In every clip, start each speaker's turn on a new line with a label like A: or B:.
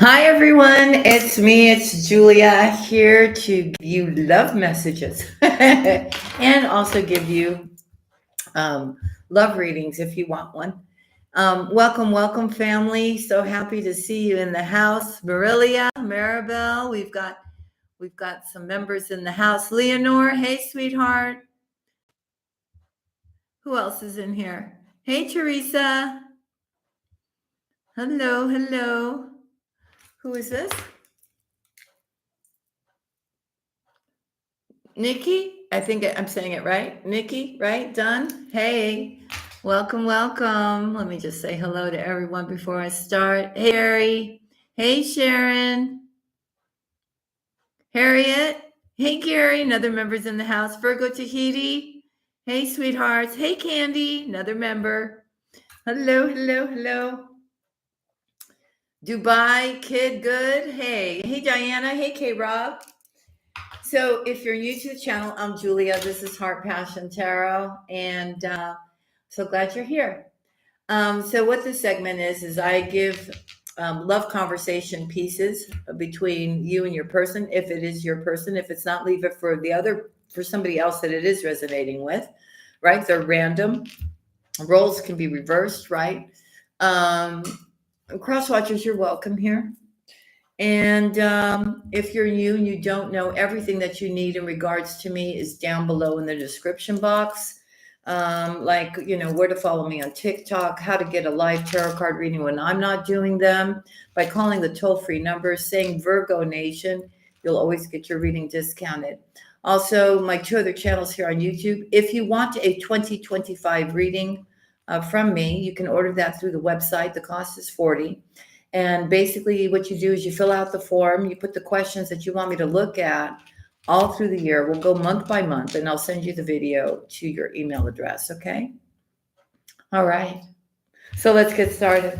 A: Hi, everyone. It's me. It's Julia here to give you love messages and also give you um, love readings if you want one. Welcome, welcome, family. So happy to see you in the house. Marilia, Maribel, we've got some members in the house. Leonore, hey, sweetheart. Who else is in here? Hey, Teresa. Hello, hello. Who is this? Nikki, I think I'm saying it right. Nikki, right? Done? Hey, welcome, welcome. Let me just say hello to everyone before I start. Hey, Harry. Hey, Sharon. Harriet. Hey, Gary. Another member's in the house. Virgo Tahiti. Hey, sweethearts. Hey, Candy. Another member. Hello, hello, hello. Dubai, Kid Good. Hey, Diana. Hey, K Rob. So, if you're new to the channel, I'm Julia. This is Heart Passion Tarot, and so glad you're here. So, what this segment is I give love conversation pieces between you and your person. If it is your person, if it's not, leave it for somebody else that it is resonating with. Right? They're random. Roles can be reversed. Right? Cross watchers, you're welcome here. And if you're new and you don't know, everything that you need in regards to me is down below in the description box. Like, where to follow me on TikTok, how to get a live tarot card reading when I'm not doing them, by calling the toll-free number, saying Virgo Nation, you'll always get your reading discounted. Also, my two other channels here on YouTube. If you want a 2025 reading from me, you can order that through the website. The cost is $40. And basically what you do is you fill out the form, you put the questions that you want me to look at all through the year. We'll go month by month, and I'll send you the video to your email address, okay? All right. So let's get started.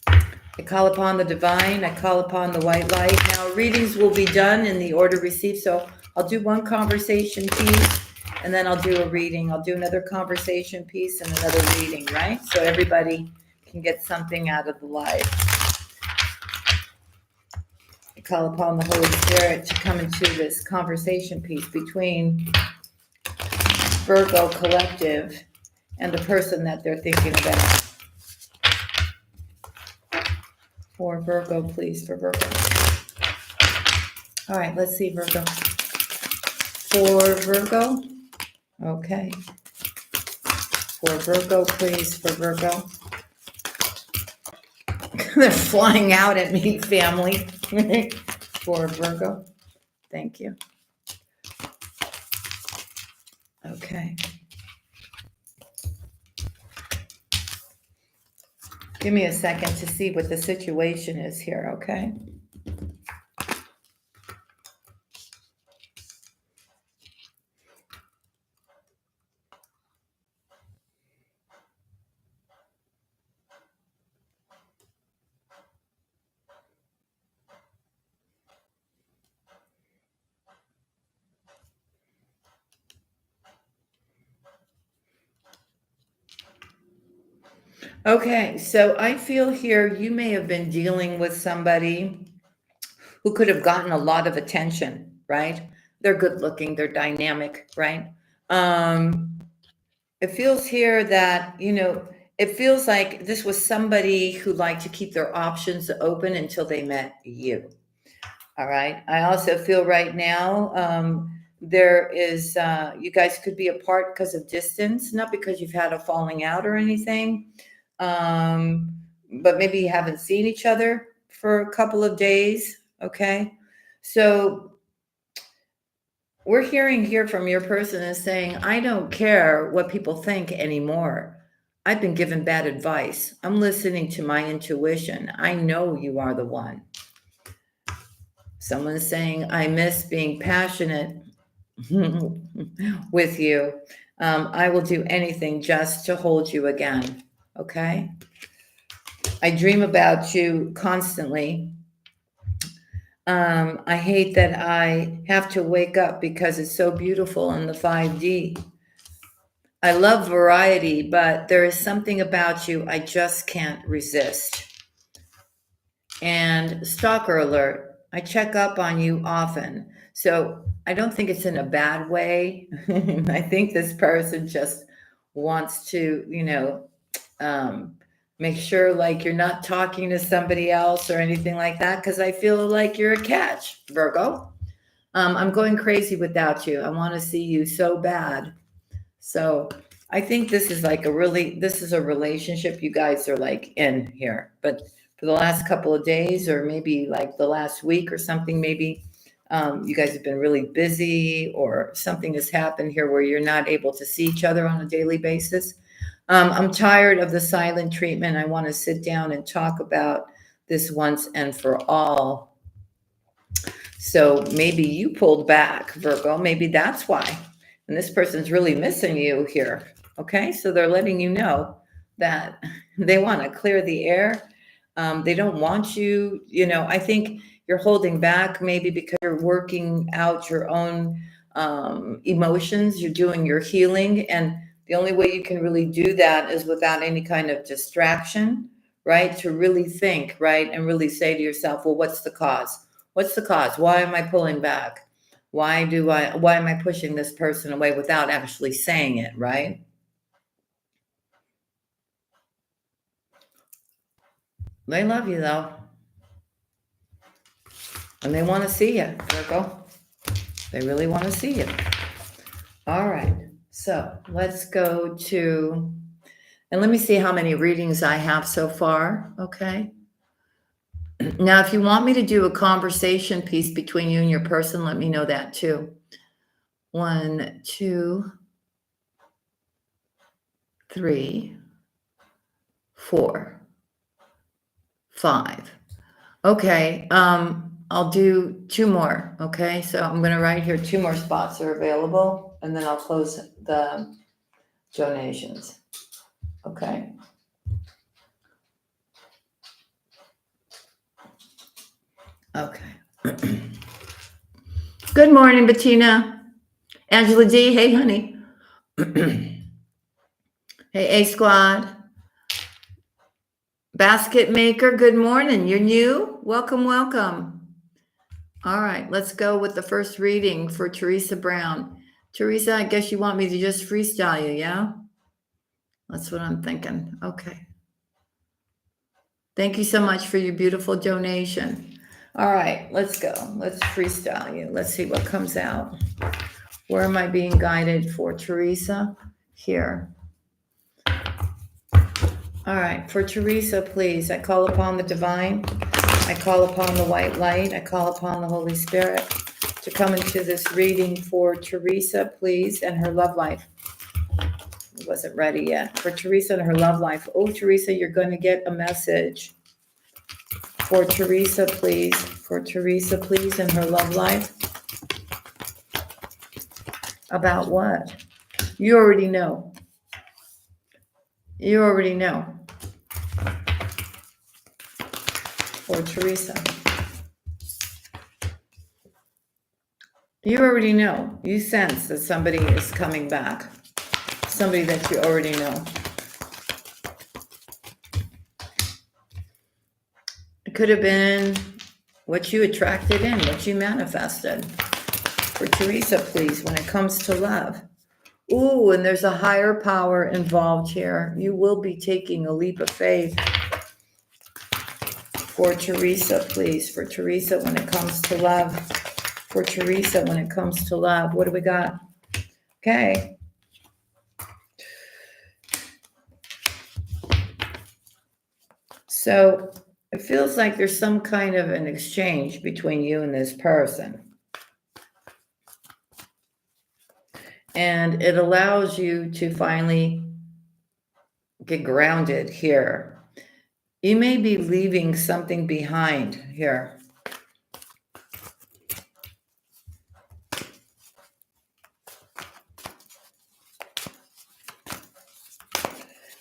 A: I call upon the divine. I call upon the white light. Now, readings will be done in the order received. So I'll do one conversation piece, and then I'll do a reading. I'll do another conversation piece and another reading, right? So everybody can get something out of the live. I call upon the Holy Spirit to come into this conversation piece between Virgo Collective and the person that they're thinking about. For Virgo, please, for Virgo. All right, let's see, Virgo. For Virgo. Okay. For Virgo, please, for Virgo. They're flying out at me, family. For Virgo. Thank you. Okay. Give me a second to see what the situation is here, okay? Okay, so I feel here you may have been dealing with somebody who could have gotten a lot of attention, right? They're good looking, they're dynamic, right? It feels here that, it feels like this was somebody who liked to keep their options open until they met you. All right. I also feel right now there is, you guys could be apart because of distance, not because you've had a falling out or anything, but maybe you haven't seen each other for a couple of days. Okay. So we're hearing here from your person is saying, I don't care what people think anymore. I've been given bad advice. I'm listening to my intuition. I know you are the one. Someone's saying, I miss being passionate with you. I will do anything just to hold you again. Okay. I dream about you constantly. I hate that I have to wake up because it's so beautiful in the 5D. I love variety, but there is something about you I just can't resist. And stalker alert. I check up on you often. So I don't think it's in a bad way. I think this person just wants to, um, make sure like you're not talking to somebody else or anything like that, because I feel like you're a catch, Virgo. I'm going crazy without you. I want to see you so bad. So I think this is a relationship you guys are like in here. But for the last couple of days, or maybe like the last week or something, maybe you guys have been really busy, or something has happened here where you're not able to see each other on a daily basis. I'm tired of the silent treatment. I want to sit down and talk about this once and for all. So maybe you pulled back, Virgo. Maybe that's why. And this person's really missing you here. Okay. So they're letting you know that they want to clear the air. They don't want you, I think you're holding back maybe because you're working out your own emotions. You're doing your healing. And the only way you can really do that is without any kind of distraction, right? To really think, right? And really say to yourself, well, what's the cause? What's the cause? Why am I pulling back? Why am I pushing this person away without actually saying it, right? They love you though. And they want to see you, Virgo. They really want to see you. All right. So let's go to, and let me see how many readings I have so far. Okay. Now, if you want me to do a conversation piece between you and your person, let me know that too. 1, 2, 3, 4, 5. Okay. I'll do 2 more. Okay. So I'm going to write here 2 more spots are available, and then I'll close the donations. Okay. Okay. Good morning, Bettina. Angela D. Hey, honey. Hey, A Squad. Basket Maker, good morning. You're new? Welcome, welcome. All right, let's go with the first reading for Teresa Brown. Teresa, I guess you want me to just freestyle you, yeah? That's what I'm thinking. Okay. Thank you so much for your beautiful donation. All right, let's go. Let's freestyle you. Let's see what comes out. Where am I being guided for Teresa? Here. All right, for Teresa, please, I call upon the divine. I call upon the white light. I call upon the Holy Spirit to come into this reading for Teresa, please, and her love life. It wasn't ready yet. For Teresa and her love life. Oh, Teresa, you're going to get a message. For Teresa, please. For Teresa, please, and her love life. About what? You already know. You already know. For Teresa. You already know. You sense that somebody is coming back. Somebody that you already know. It could have been what you attracted in, what you manifested. For Teresa, please, when it comes to love. Ooh, and there's a higher power involved here. You will be taking a leap of faith. For Teresa, please. For Teresa, when it comes to love. For Teresa, when it comes to love. What do we got? Okay. So it feels like there's some kind of an exchange between you and this person. And it allows you to finally get grounded here. You may be leaving something behind here.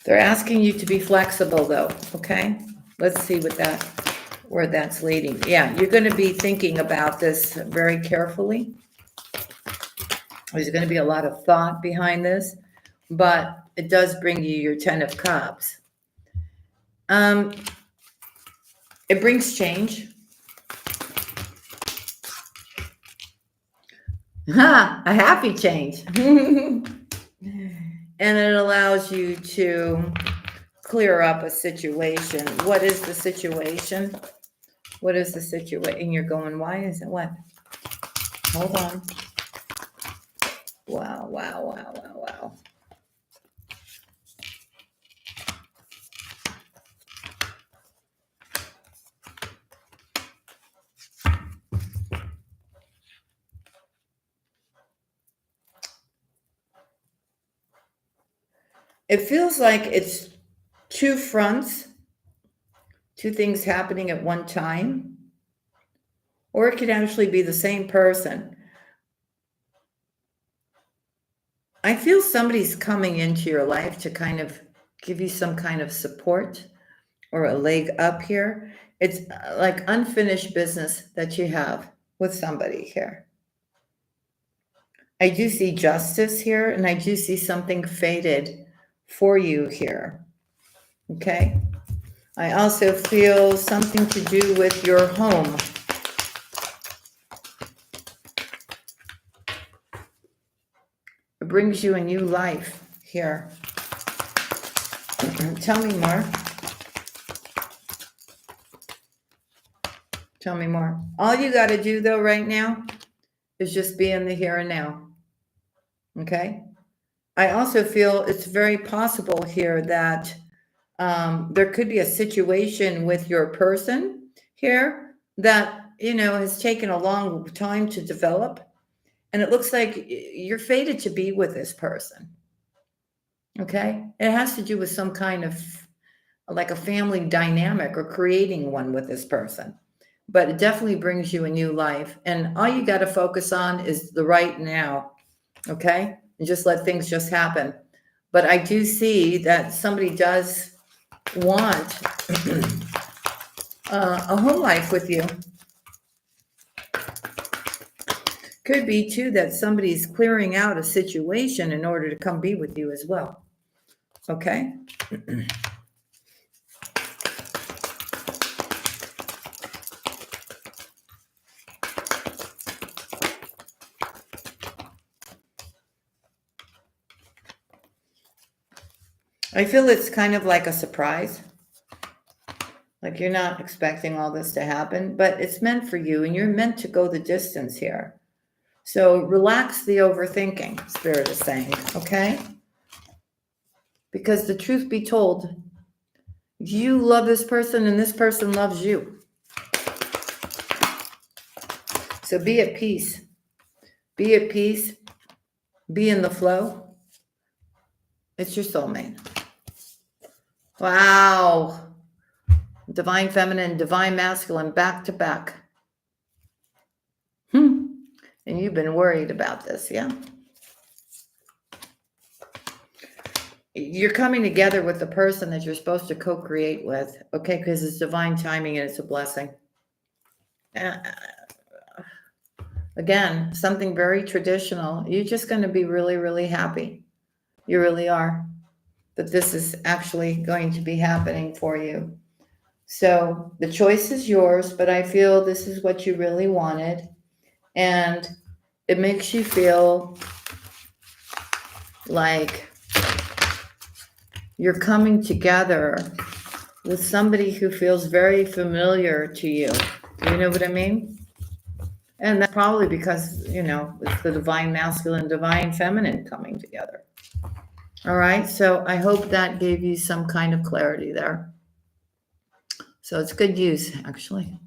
A: They're asking you to be flexible though, okay? Let's see where that's leading. Yeah, you're going to be thinking about this very carefully. There's going to be a lot of thought behind this, but it does bring you your 10 of Cups. It brings change. A happy change. And it allows you to clear up a situation. What is the situation? What is the situation? And you're going, why is it what? Hold on. Wow, wow, wow, wow, wow. It feels like it's two fronts, two things happening at one time, or it could actually be the same person. I feel somebody's coming into your life to kind of give you some kind of support or a leg up here. It's like unfinished business that you have with somebody here. I do see justice here, and I do see something fated for you here. Okay. I also feel something to do with your home. It brings you a new life here. Tell me more. Tell me more. All you got to do, though, right now is just be in the here and now. Okay? I also feel it's very possible here that there could be a situation with your person here that, has taken a long time to develop. And it looks like you're fated to be with this person. Okay? It has to do with some kind of like a family dynamic or creating one with this person. But it definitely brings you a new life. And all you got to focus on is the right now. Okay? And just let things just happen. But I do see that somebody does want a home life with you. Could be too that somebody's clearing out a situation in order to come be with you as well. Okay? I feel it's kind of like a surprise. Like you're not expecting all this to happen, but it's meant for you and you're meant to go the distance here. So relax the overthinking, Spirit is saying, okay? Because the truth be told, you love this person and this person loves you. So be at peace. Be at peace. Be in the flow. It's your soulmate. Wow. Divine feminine, divine masculine, back to back. And you've been worried about this, yeah? You're coming together with the person that you're supposed to co-create with, okay? Because it's divine timing and it's a blessing. Again, something very traditional. You're just going to be really, really happy. You really are. That this is actually going to be happening for you. So the choice is yours, but I feel this is what you really wanted. And it makes you feel like you're coming together with somebody who feels very familiar to you. You know what I mean? And that's probably because, it's the divine masculine, divine feminine coming together. All right. So I hope that gave you some kind of clarity there. So it's good use, actually.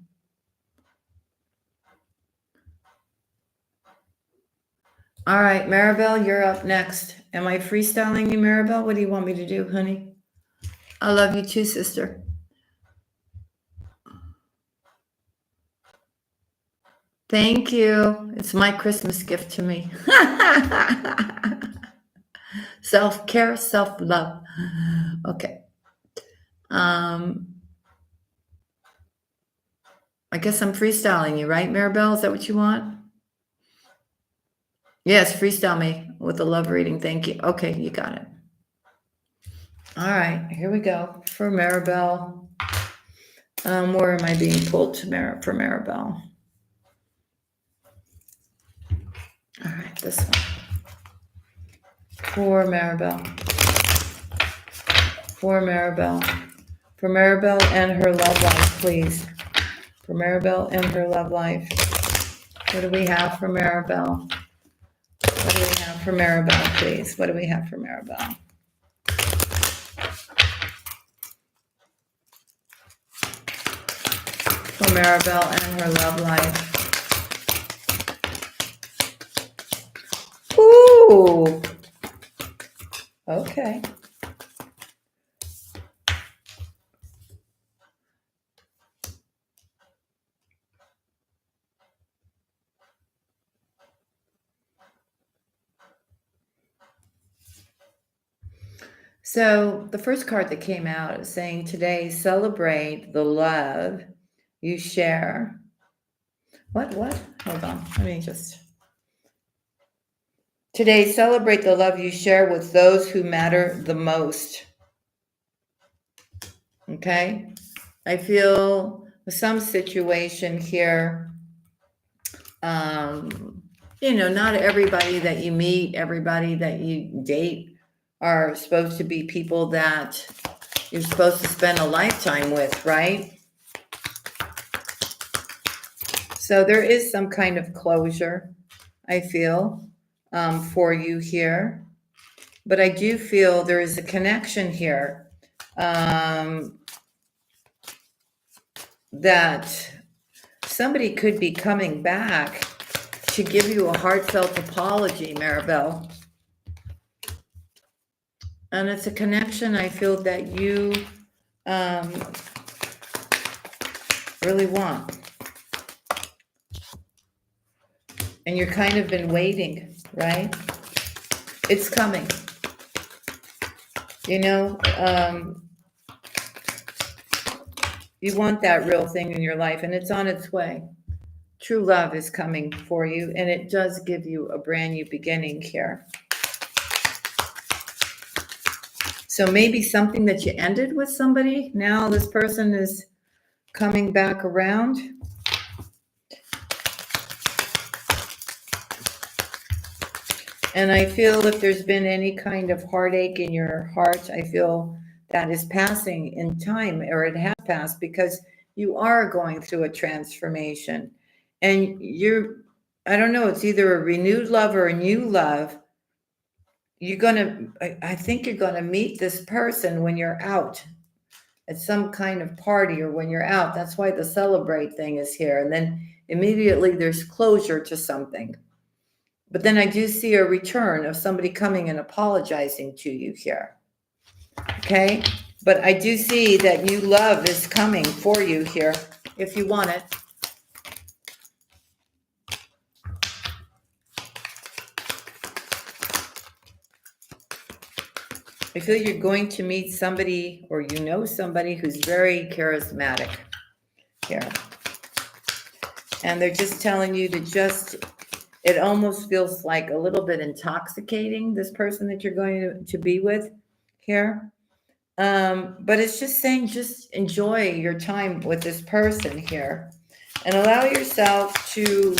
A: All right, Maribel, you're up next. Am I freestyling you, Maribel? What do you want me to do, honey? I love you too, sister. Thank you. It's my Christmas gift to me. Self-care, self-love. Okay. I guess I'm freestyling you, right, Maribel? Is that what you want? Yes, freestyle me with a love reading. Thank you. Okay, you got it. All right, here we go for Maribel. Where am I being pulled to for Maribel? All right, this one. For Maribel. For Maribel. For Maribel and her love life, please. For Maribel and her love life. What do we have for Maribel? What do we have for Maribel, please? What do we have for Maribel? For Maribel and her love life. Ooh. Okay. So the first card that came out is saying today, celebrate the love you share. What? Hold on. Let me just. Today, celebrate the love you share with those who matter the most. Okay? I feel some situation here, not everybody that you meet, everybody that you date are supposed to be people that you're supposed to spend a lifetime with, right? So there is some kind of closure, I feel, for you here. But I do feel there is a connection here that somebody could be coming back to give you a heartfelt apology, Maribel. And it's a connection I feel that you really want. And you're kind of been waiting, right? It's coming. You want that real thing in your life, and it's on its way. True love is coming for you, and it does give you a brand new beginning here. So maybe something that you ended with somebody, now this person is coming back around. And I feel if there's been any kind of heartache in your heart, I feel that is passing in time, or it has passed, because you are going through a transformation. And I don't know, it's either a renewed love or a new love. I think you're going to meet this person when you're out at some kind of party, or when you're out. That's why the celebrate thing is here. And then immediately there's closure to something. But then I do see a return of somebody coming and apologizing to you here. Okay? But I do see that new love is coming for you here, if you want it. I feel you're going to meet somebody, or somebody who's very charismatic here. And they're just telling you to it almost feels like a little bit intoxicating, this person that you're going to be with here. But it's just saying, just enjoy your time with this person here, and allow yourself to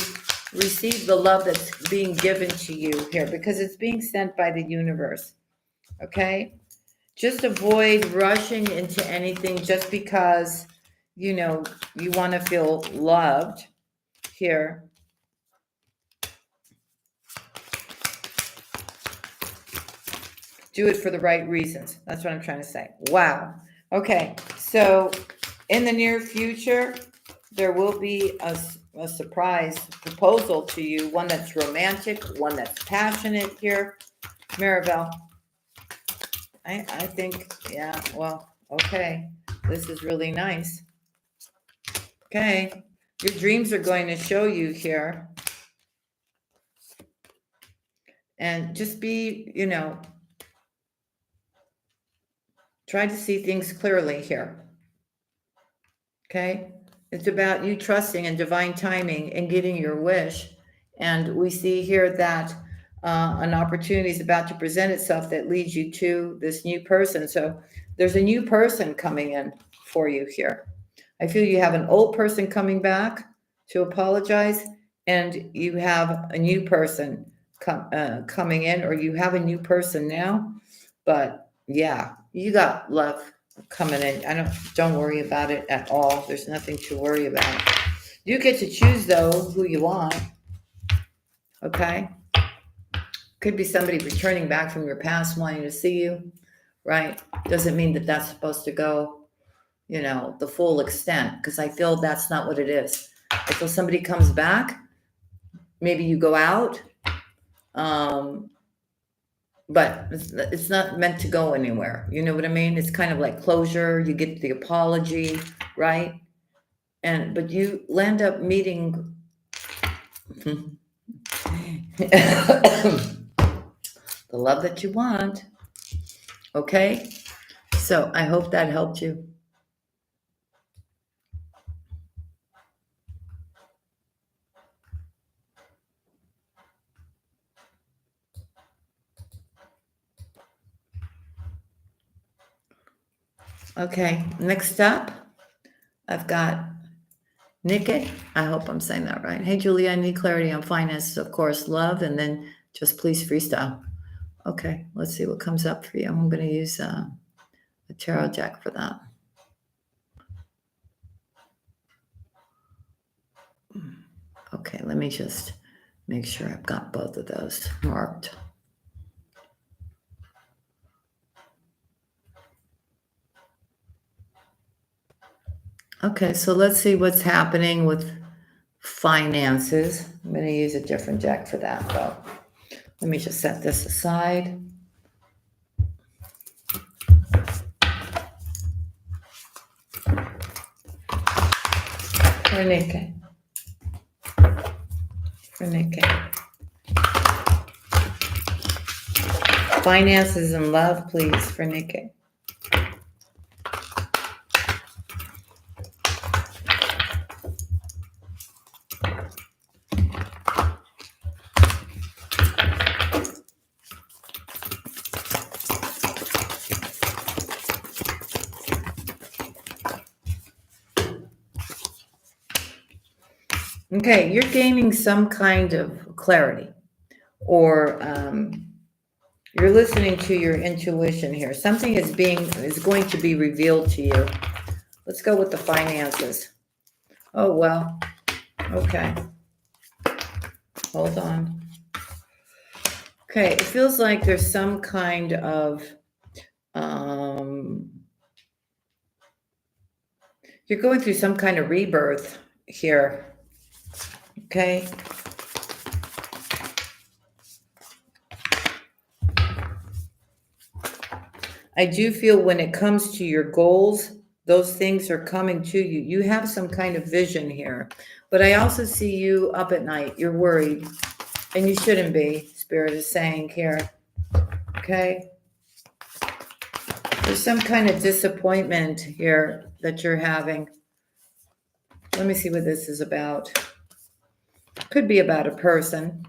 A: receive the love that's being given to you here, because it's being sent by the universe. Okay? Just avoid rushing into anything just because, you want to feel loved here. Do it for the right reasons. That's what I'm trying to say. Wow. Okay. So in the near future, there will be a surprise proposal to you, one that's romantic, one that's passionate here. Maribel, I think, yeah, well, okay. This is really nice. Okay. Your dreams are going to show you here. And just be, try to see things clearly here. Okay? It's about you trusting in divine timing and getting your wish. And we see here that an opportunity is about to present itself that leads you to this new person. So there's a new person coming in for you here. I feel you have an old person coming back to apologize, and you have a new person coming in, or you have a new person now. But yeah, you got love coming in. Don't worry about it at all. There's nothing to worry about. You get to choose though who you want. Okay. Could be somebody returning back from your past wanting to see you, right? Doesn't mean that that's supposed to go, the full extent, because I feel that's not what it is. I feel somebody comes back, maybe you go out, but it's not meant to go anywhere. You know what I mean? It's kind of like closure. You get the apology, right? But you land up meeting the love that you want. Okay? So I hope that helped you. Okay, next up, I've got Nikki. I hope I'm saying that right. Hey, Julia, I need clarity on finances, of course, love, and then just please freestyle. Okay, let's see what comes up for you. I'm going to use a tarot deck for that. Okay, let me just make sure I've got both of those marked. Okay, so let's see what's happening with finances. I'm going to use a different deck for that, though. Let me just set this aside. For Nikki. Finances and love, please, for Nikki. Okay, you're gaining some kind of clarity, or you're listening to your intuition here. Something is going to be revealed to you. Let's go with the finances. Oh, well. Okay. Hold on. Okay, it feels like there's some kind of you're going through some kind of rebirth here. Okay. I do feel when it comes to your goals, those things are coming to you. You have some kind of vision here. But I also see you up at night. You're worried. And you shouldn't be, Spirit is saying here. Okay? There's some kind of disappointment here that you're having. Let me see what this is about. Could be about a person.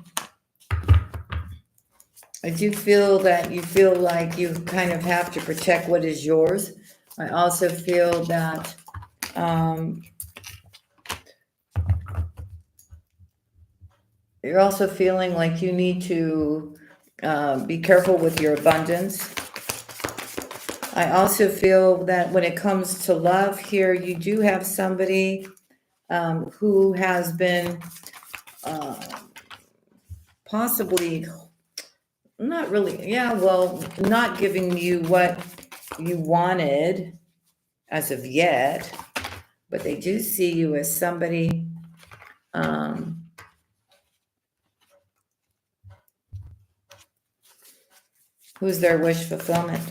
A: I do feel that you feel like you kind of have to protect what is yours. I also feel that you're also feeling like you need to be careful with your abundance. I also feel that when it comes to love here, you do have somebody who has been possibly not giving you what you wanted as of yet, but they do see you as somebody who's their wish fulfillment.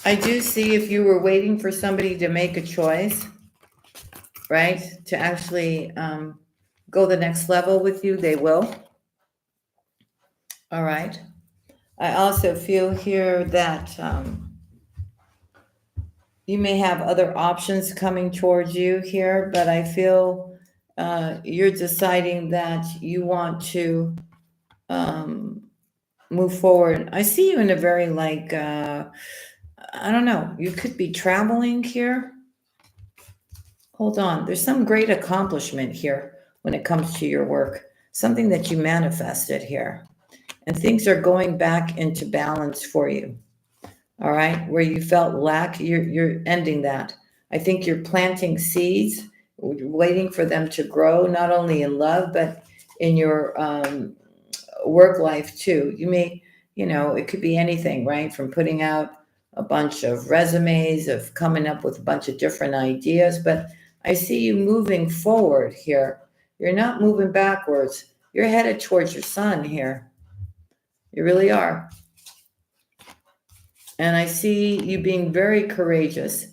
A: I do see if you were waiting for somebody to make a choice, right, to actually go the next level with you, they will. All right. I also feel here that You may have other options coming towards you here, but I feel you're deciding that you want to um, move forward. I see you in a very like I don't know. You could be traveling here. Hold on. There's some great accomplishment here when it comes to your work. Something that you manifested here, and things are going back into balance for you. All right, where you felt lack, you're ending that. I think you're planting seeds, waiting for them to grow, not only in love but in your work life too. You may, it could be anything, right? From putting out a bunch of resumes, of coming up with a bunch of different ideas. But I see you moving forward here. You're not moving backwards. You're headed towards your sun here. You really are. And I see you being very courageous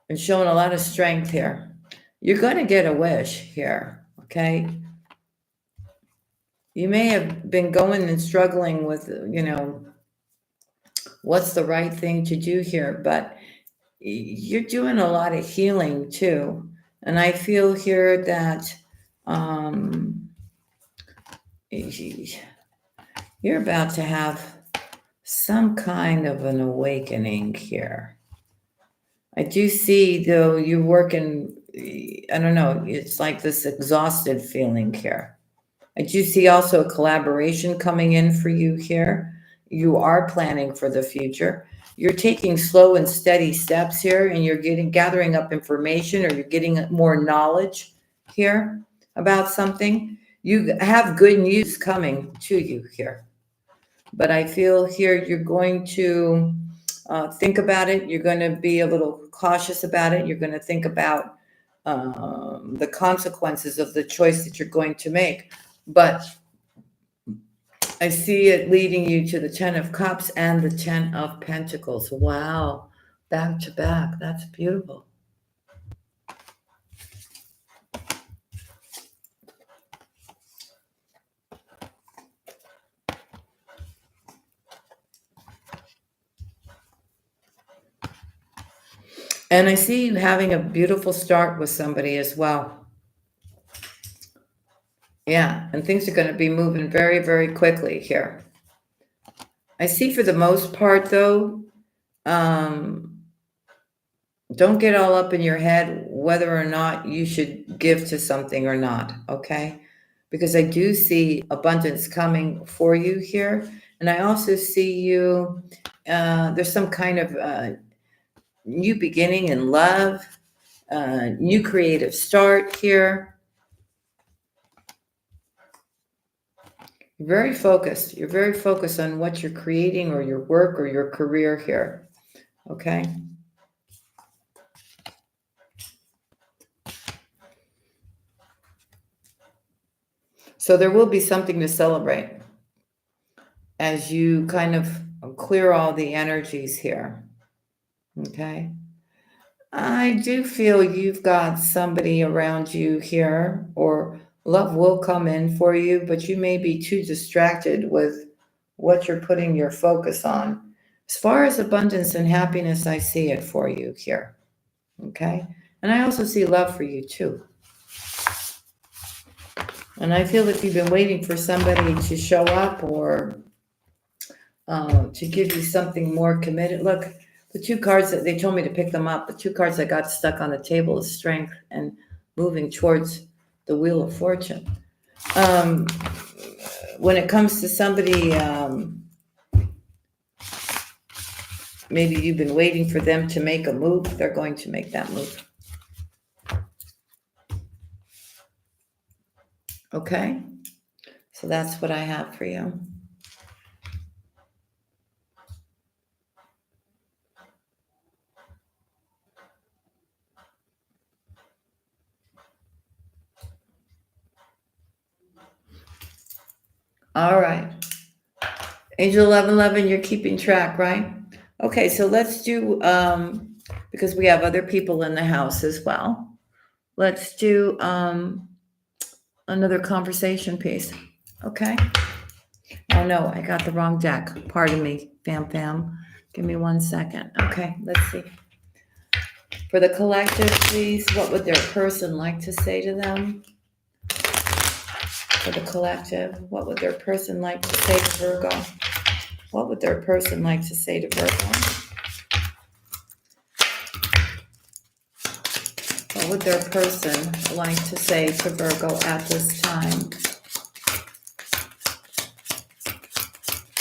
A: and showing a lot of strength here. You're going to get a wish here, okay? You may have been going and struggling with, what's the right thing to do here, but you're doing a lot of healing too. And I feel here that um, you're about to have some kind of an awakening here. I do see, though, you're working, I don't know, it's like this exhausted feeling here. I do see also a collaboration coming in for you here. You are planning for the future. You're taking slow and steady steps here, and you're gathering up information, or you're getting more knowledge here about something. You have good news coming to you here. But I feel here you're going to think about it. You're going to be a little cautious about it. You're going to think about the consequences of the choice that you're going to make. But I see it leading you to the 10 of Cups and the 10 of Pentacles. Wow. Back to back. That's beautiful. And I see you having a beautiful start with somebody as well. Yeah, and things are going to be moving very, very quickly here. I see for the most part, though, um, don't get all up in your head whether or not you should give to something or not, okay? Because I do see abundance coming for you here. And I also see you, there's some kind of new beginning in love, new creative start here. You're very focused. You're very focused on what you're creating or your work or your career here, okay? So there will be something to celebrate as you kind of clear all the energies here. Okay. I do feel you've got somebody around you here, or love will come in for you, but you may be too distracted with what you're putting your focus on. As far as abundance and happiness, I see it for you here. Okay. And I also see love for you too. And I feel that you've been waiting for somebody to show up, or to give you something more committed. Look, the two cards that they told me to pick them up, the two cards that got stuck on the table is strength and moving towards the wheel of fortune. When it comes to somebody, maybe you've been waiting for them to make a move, they're going to make that move. Okay, so that's what I have for you. All right. Angel 1111, you're keeping track, right? Okay, so let's do, because we have other people in the house as well, let's do another conversation piece. Okay. Oh no, I got the wrong deck. Pardon me, fam. Give me 1 second. Okay, let's see. For the collective, please, what would their person like to say to them? For the collective, what would their person like to say to Virgo? What would their person like to say to Virgo? What would their person like to say to Virgo at this time?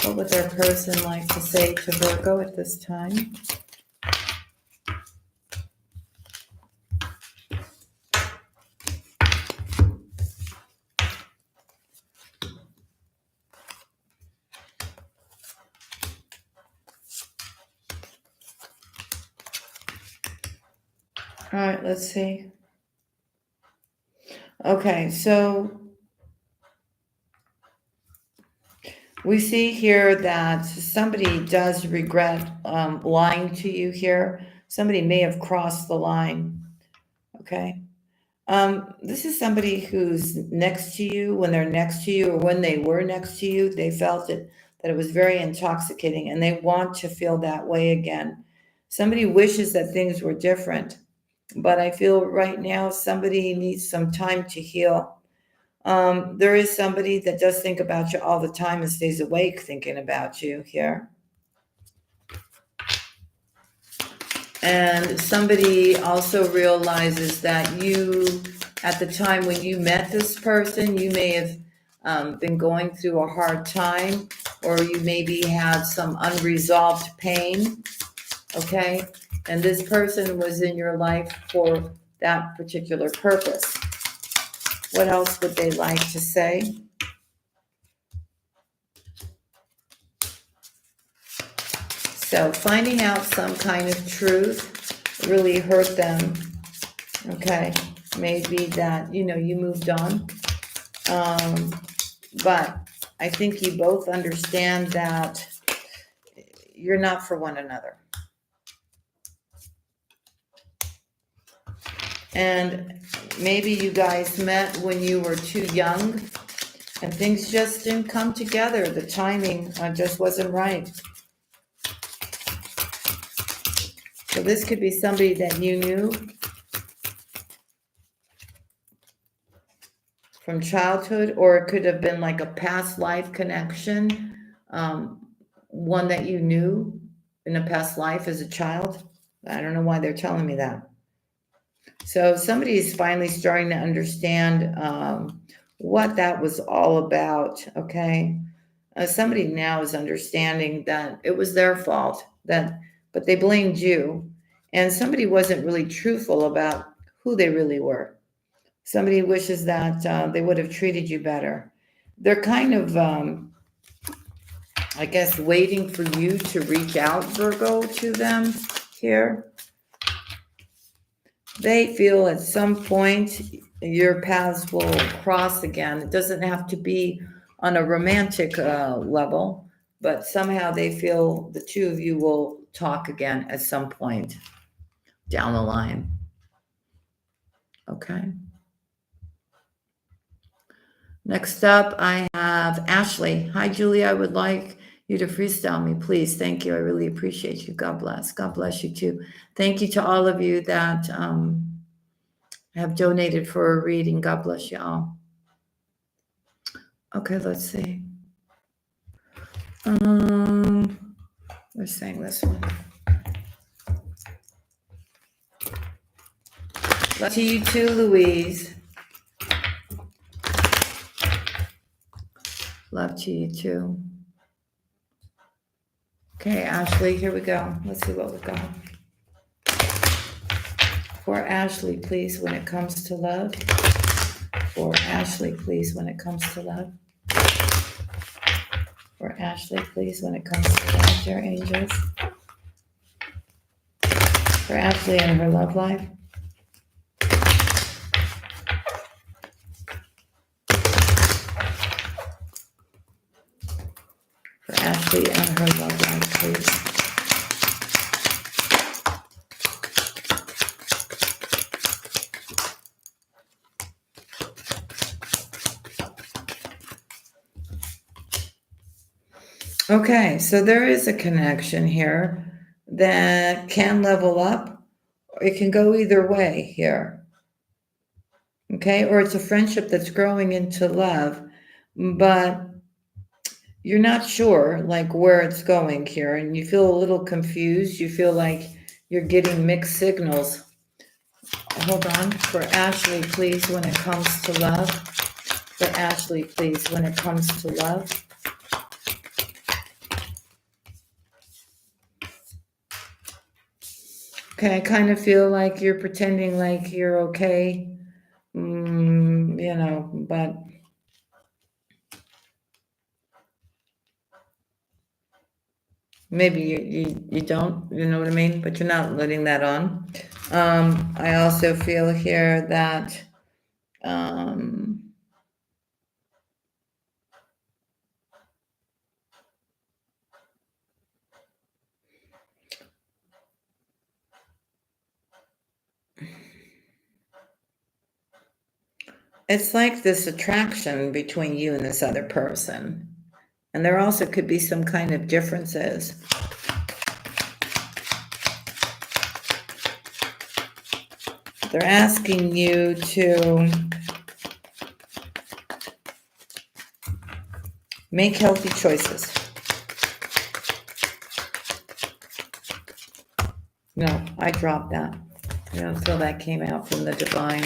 A: What would their person like to say to Virgo at this time? All right, let's see. Okay, so we see here that somebody does regret lying to you here. Somebody may have crossed the line. Okay. This is somebody who's next to you. When they're next to you or when they were next to you, they felt that it was very intoxicating and they want to feel that way again. Somebody wishes that things were different, but I feel right now somebody needs some time to heal. There is somebody that does think about you all the time and stays awake thinking about you here. And somebody also realizes that you, at the time when you met this person, you may have been going through a hard time, or you maybe had some unresolved pain, okay? And this person was in your life for that particular purpose. What else would they like to say? So finding out some kind of truth really hurt them, okay? Maybe that, you moved on. But I think you both understand that you're not for one another. And maybe you guys met when you were too young and things just didn't come together. The timing just wasn't right. So this could be somebody that you knew from childhood, or it could have been like a past life connection, one that you knew in a past life as a child. I don't know why they're telling me that. So somebody is finally starting to understand what that was all about, okay? Somebody now is understanding that it was their fault, but they blamed you, and somebody wasn't really truthful about who they really were. Somebody wishes that they would have treated you better. They're kind of, I guess, waiting for you to reach out, Virgo, to them here. They feel at some point your paths will cross again. It doesn't have to be on a romantic level, but somehow they feel the two of you will talk again at some point down the line. Okay. Next up, I have Ashley. Hi, Julie. I would like you to freestyle me, please. Thank you. I really appreciate you. God bless. God bless you too. Thank you to all of you that have donated for a reading. God bless you all. Okay, let's see. We're saying this one. Love to you too, Louise. Love to you too. Okay, Ashley, here we go. Let's see what we've got. For Ashley, please, when it comes to love. For Ashley, please, when it comes to love. For Ashley, please, when it comes to love, dear angels. For Ashley and her love life. For Ashley and her love life, please. Okay, so there is a connection here. that can level up. It can go either way here. Okay, or it's a friendship that's growing into love, but you're not sure like where it's going here, and you feel a little confused. You feel like you're getting mixed signals. Hold on. For Ashley, please, when it comes to love. For Ashley, please, when it comes to love. Okay, I kind of feel like you're pretending like you're okay, but maybe you don't, you know what I mean? But you're not letting that on. I also feel here that it's like this attraction between you and this other person. And there also could be some kind of differences. They're asking you to make healthy choices. No, I dropped that. I don't feel that came out from the divine.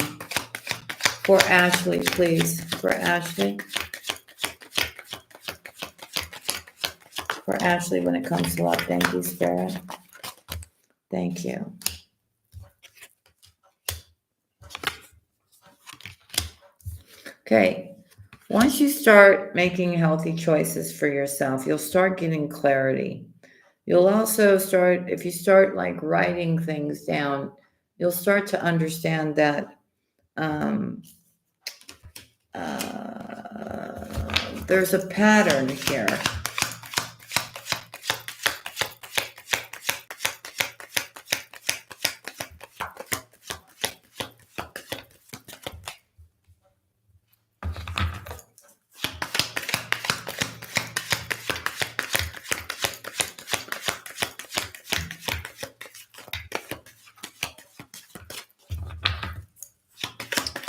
A: For Ashley, please. For Ashley. For Ashley, when it comes to love. Thank you, Spirit. Thank you. Okay. Once you start making healthy choices for yourself, you'll start getting clarity. You'll also start, if you start like writing things down, you'll start to understand that there's a pattern here.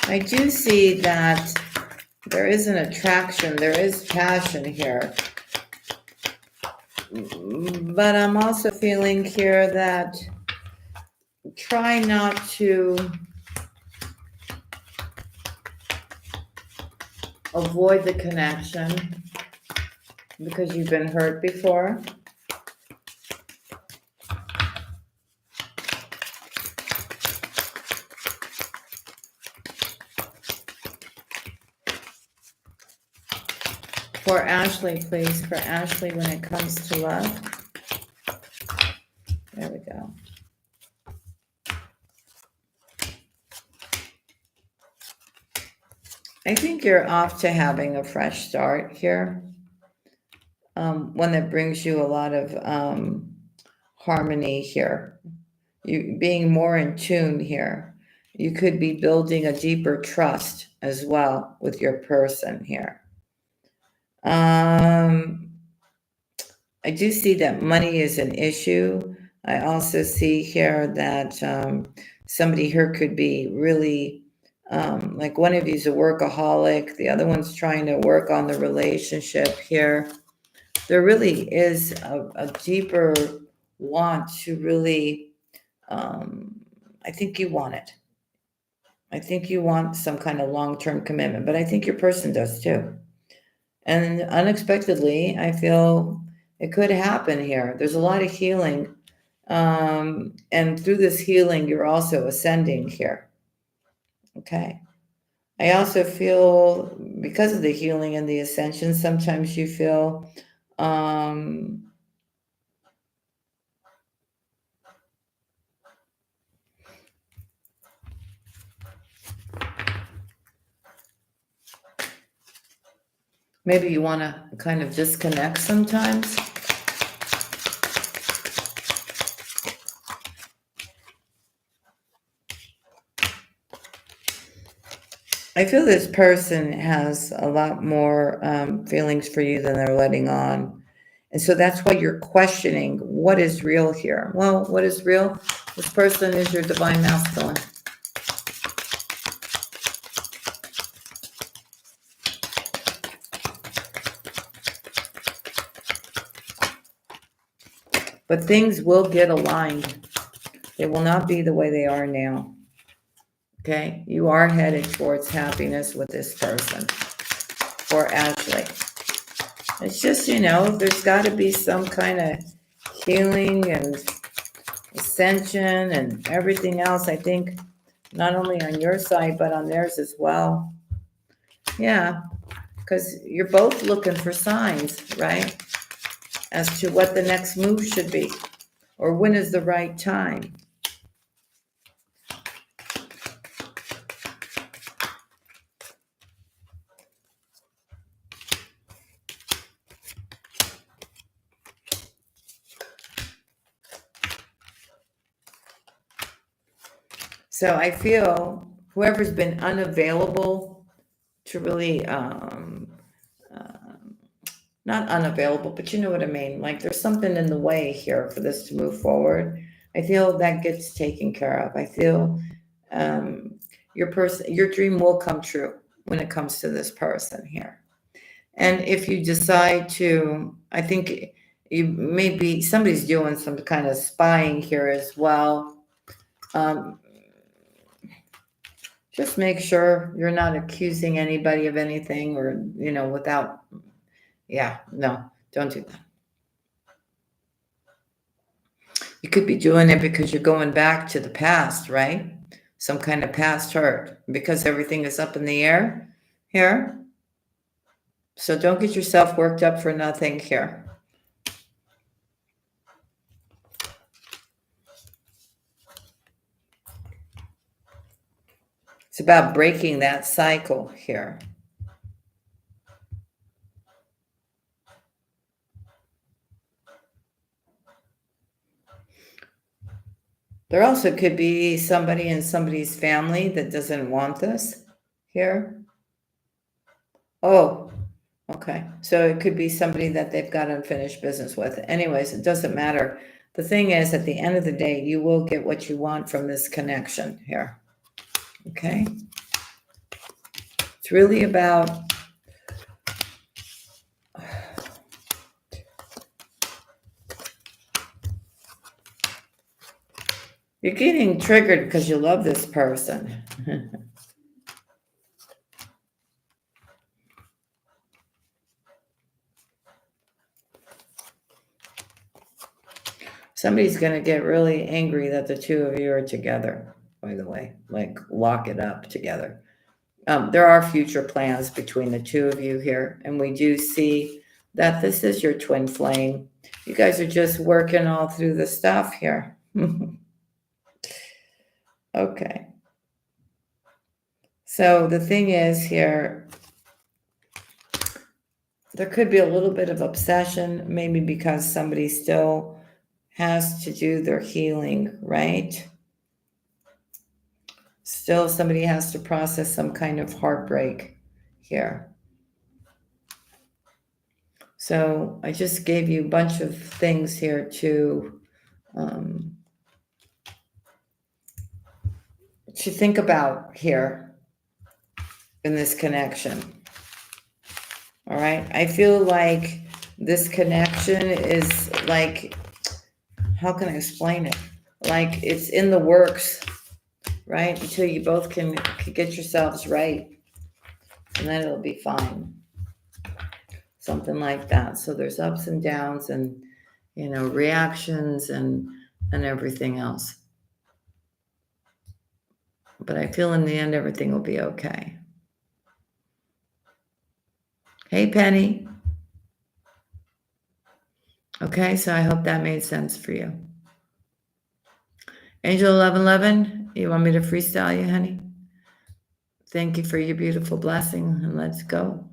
A: I do see that there is an attraction, there is passion here. But I'm also feeling here that try not to avoid the connection because you've been hurt before. For Ashley, please. For Ashley, when it comes to love. There we go. I think you're off to having a fresh start here. One that brings you a lot of harmony here. You being more in tune here. You could be building a deeper trust as well with your person here. I do see that money is an issue. I also see here that somebody here could be really, like one of you is a workaholic, the other one's trying to work on the relationship here. There really is a deeper want to really, I think you want it. I think you want some kind of long-term commitment, but I think your person does too. And unexpectedly, I feel it could happen here. There's a lot of healing. And through this healing, you're also ascending here. Okay. I also feel because of the healing and the ascension, sometimes you feel maybe you want to kind of disconnect sometimes. I feel this person has a lot more feelings for you than they're letting on. And so that's why you're questioning what is real here. Well, what is real? This person is your divine masculine. But things will get aligned. They will not be the way they are now. Okay? You are headed towards happiness with this person. For Ashley. It's just, there's got to be some kind of healing and ascension and everything else, I think, not only on your side, but on theirs as well. Yeah, because you're both looking for signs, right? As to what the next move should be, or when is the right time. So I feel whoever's been unavailable to really, not unavailable, but you know what I mean? Like there's something in the way here for this to move forward. I feel that gets taken care of. I feel your dream will come true when it comes to this person here. And if you decide to, I think maybe somebody's doing some kind of spying here as well. Just make sure you're not accusing anybody of anything or, without, no, don't do that. You could be doing it because you're going back to the past, right? Some kind of past hurt because everything is up in the air here. So don't get yourself worked up for nothing here. It's about breaking that cycle here. There also could be somebody in somebody's family that doesn't want this here. Oh, okay. So it could be somebody that they've got unfinished business with. Anyways, it doesn't matter. The thing is, at the end of the day, you will get what you want from this connection here. Okay? It's really about you're getting triggered because you love this person. Somebody's going to get really angry that the two of you are together, by the way, like lock it up together. There are future plans between the two of you here, and we do see that this is your twin flame. You guys are just working all through the stuff here. Okay. So the thing is here, there could be a little bit of obsession, maybe because somebody still has to do their healing, right? Still, somebody has to process some kind of heartbreak here. So I just gave you a bunch of things here to think about here in this connection. All right. I feel like this connection is like, how can I explain it? Like it's in the works, right? Until you both can get yourselves right. And then it'll be fine. Something like that. So there's ups and downs and, reactions and everything else. But I feel in the end, everything will be okay. Hey, Penny. Okay, so I hope that made sense for you. Angel 1111, you want me to freestyle you, honey? Thank you for your beautiful blessing, and let's go.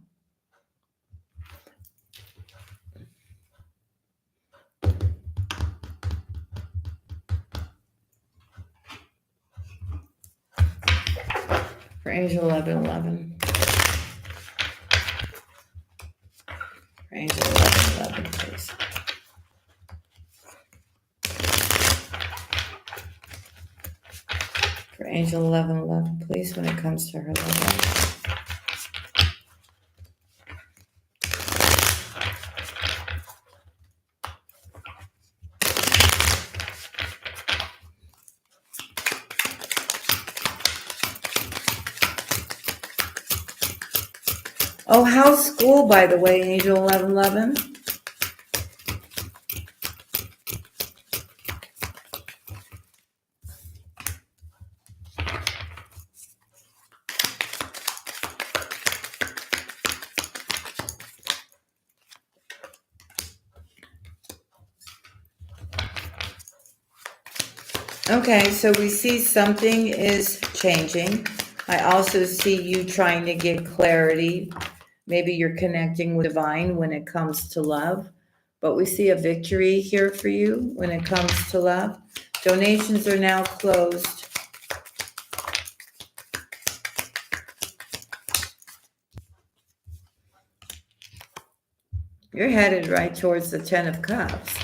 A: For Angel 1111. For Angel 1111, please. Angel 1111, please, when it comes to her love life. Oh, how's school, by the way, Angel 1111? Okay, so we see something is changing. I also see you trying to get clarity. Maybe you're connecting with divine when it comes to love, but we see a victory here for you when it comes to love. Donations are now closed. You're headed right towards the 10 of Cups.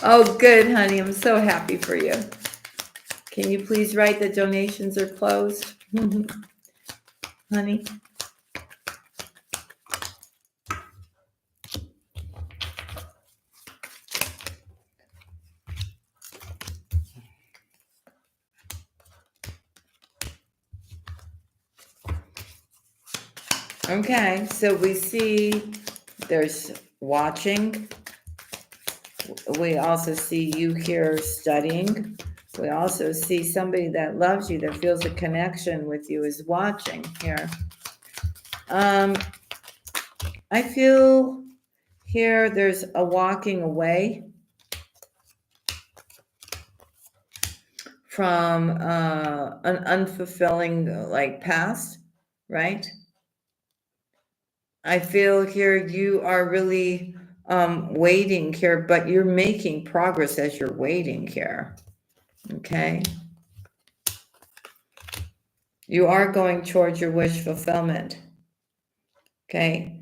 A: Oh, good, honey. I'm so happy for you. Can you please write that donations are closed? Honey? Okay, so we see there's watching. We also see you here studying. We also see somebody that loves you, that feels a connection with you, is watching here. I feel here there's a walking away from an unfulfilling like past, right? I feel here you are really waiting here, but you're making progress as you're waiting here. Okay. You are going towards your wish fulfillment. Okay.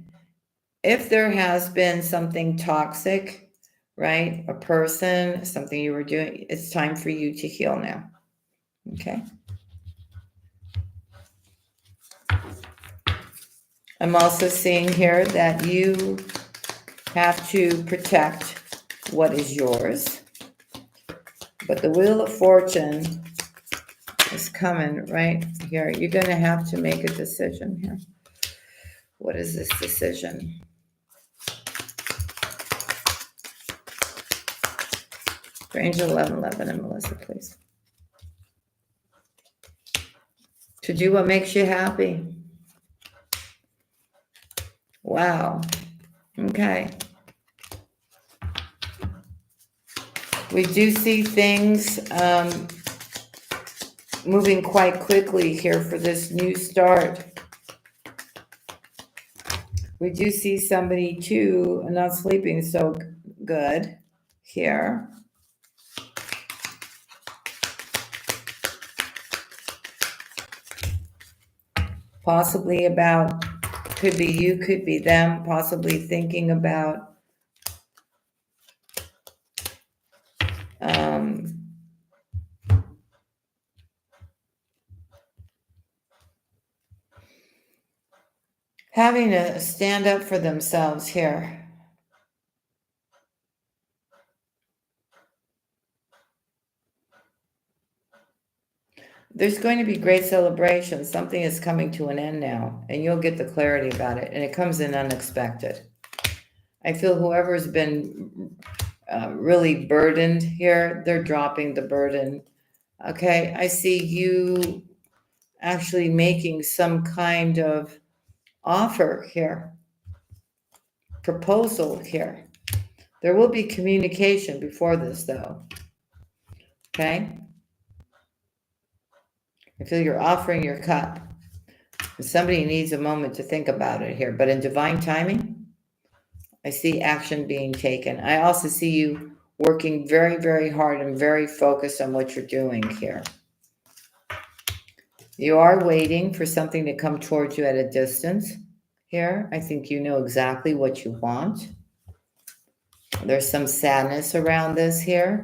A: If there has been something toxic, right? A person, something you were doing, it's time for you to heal now. Okay. I'm also seeing here that you have to protect what is yours. But the Wheel of Fortune is coming right here. You're going to have to make a decision here. What is this decision? For Angel 1111 and Melissa, please. To do what makes you happy. Wow. Okay. We do see things moving quite quickly here for this new start. We do see somebody too not sleeping so good here. Possibly about, could be you, could be them, possibly thinking about having to stand up for themselves here. There's going to be great celebration. Something is coming to an end now, and you'll get the clarity about it, and it comes in unexpected. I feel whoever's been really burdened here, they're dropping the burden. Okay, I see you actually making some kind of offer here, proposal here. There will be communication before this, though. Okay? I feel you're offering your cup. Somebody needs a moment to think about it here, but in divine timing, I see action being taken. I also see you working very, very hard and very focused on what you're doing here. You are waiting for something to come towards you at a distance here. I think you know exactly what you want. There's some sadness around this here.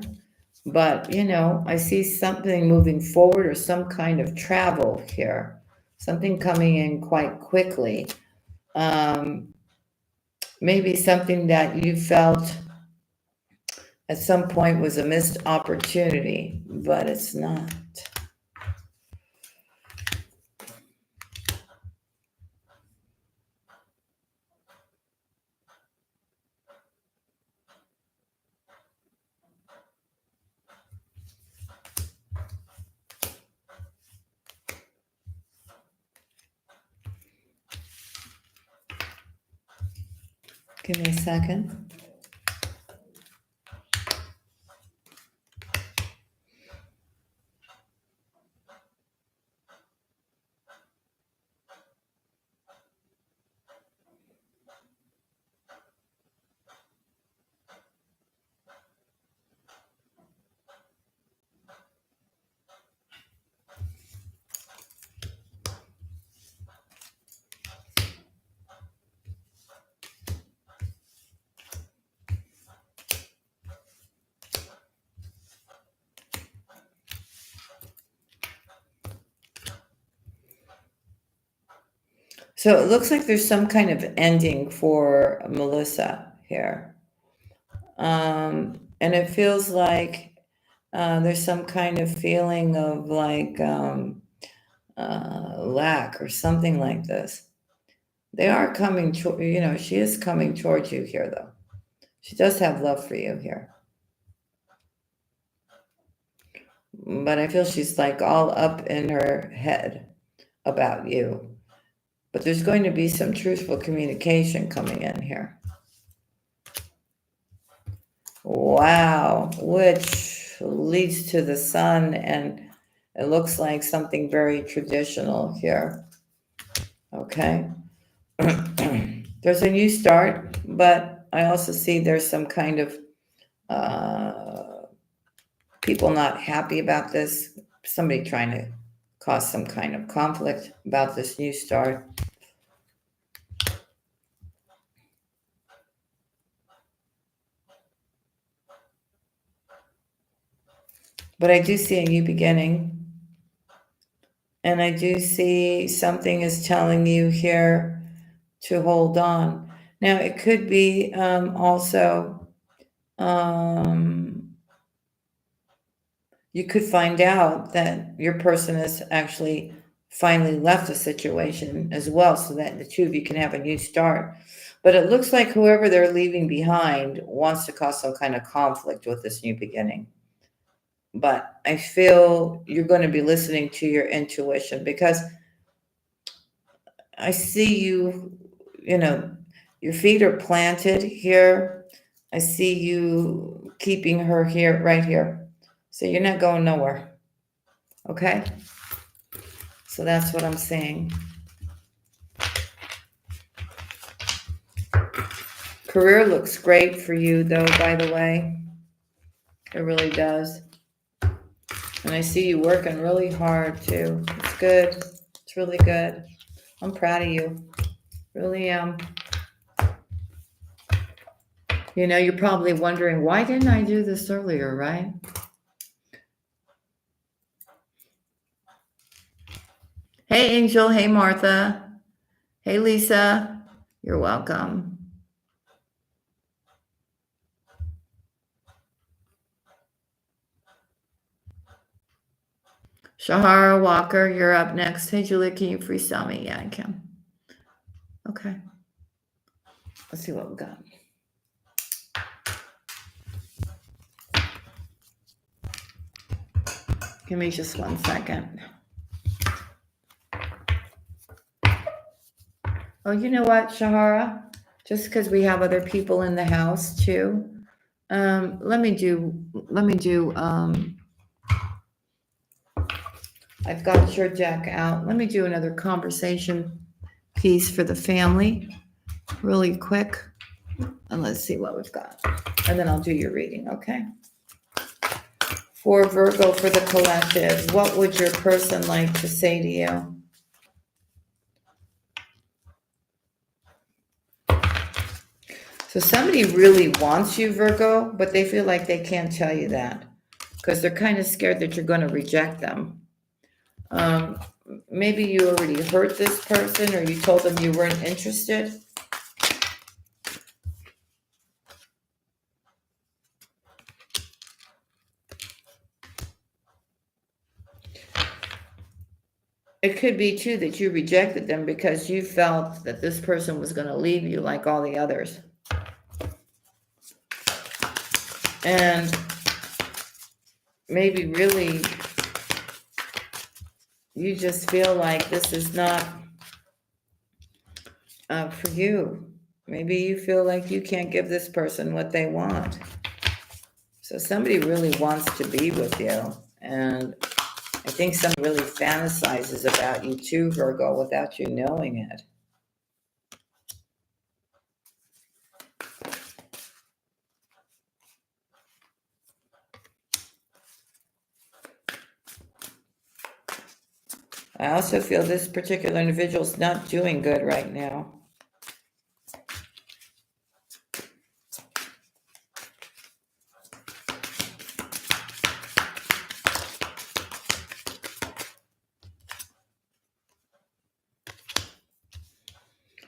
A: But, I see something moving forward or some kind of travel here, something coming in quite quickly. Um, Maybe something that you felt at some point was a missed opportunity, but it's not. Give me a second. So it looks like there's some kind of ending for Melissa here. And it feels like there's some kind of feeling of like lack or something like this. They are coming to, she is coming towards you here, though. She does have love for you here. But I feel she's like all up in her head about you. But there's going to be some truthful communication coming in here. Wow, which leads to the sun, and it looks like something very traditional here. Okay. There's a new start, but I also see there's some kind of people not happy about this, somebody trying to cause some kind of conflict about this new start. But I do see a new beginning. And I do see something is telling you here to hold on. Now, it could be also, you could find out that your person has actually finally left the situation as well, so that the two of you can have a new start. But it looks like whoever they're leaving behind wants to cause some kind of conflict with this new beginning. But I feel you're going to be listening to your intuition, because I see you, your feet are planted here. I see you keeping her here, right here. So you're not going nowhere. Okay? So that's what I'm saying. Career looks great for you, though, by the way. It really does. And I see you working really hard, too. It's good. It's really good. I'm proud of you. Really am. You're probably wondering, why didn't I do this earlier, right? Hey, Angel. Hey, Martha. Hey, Lisa. You're welcome. Shahara Walker, you're up next. Hey, Julia, can you freestyle me? Yeah, I can. Okay. Let's see what we got. Give me just 1 second. Oh, you know what, Shahara? Just because we have other people in the house too. Let me do, I've got your deck out. Let me do another conversation piece for the family really quick. And let's see what we've got. And then I'll do your reading, okay? For Virgo, for the collective, what would your person like to say to you? So somebody really wants you, Virgo, but they feel like they can't tell you that. because they're kind of scared that you're going to reject them. Maybe you already hurt this person, or you told them you weren't interested. It could be too that you rejected them because you felt that this person was going to leave you like all the others. And maybe really you just feel like this is not for you. Maybe you feel like you can't give this person what they want. So somebody really wants to be with you. And I think somebody really fantasizes about you too, Virgo, without you knowing it. I also feel this particular individual is not doing good right now.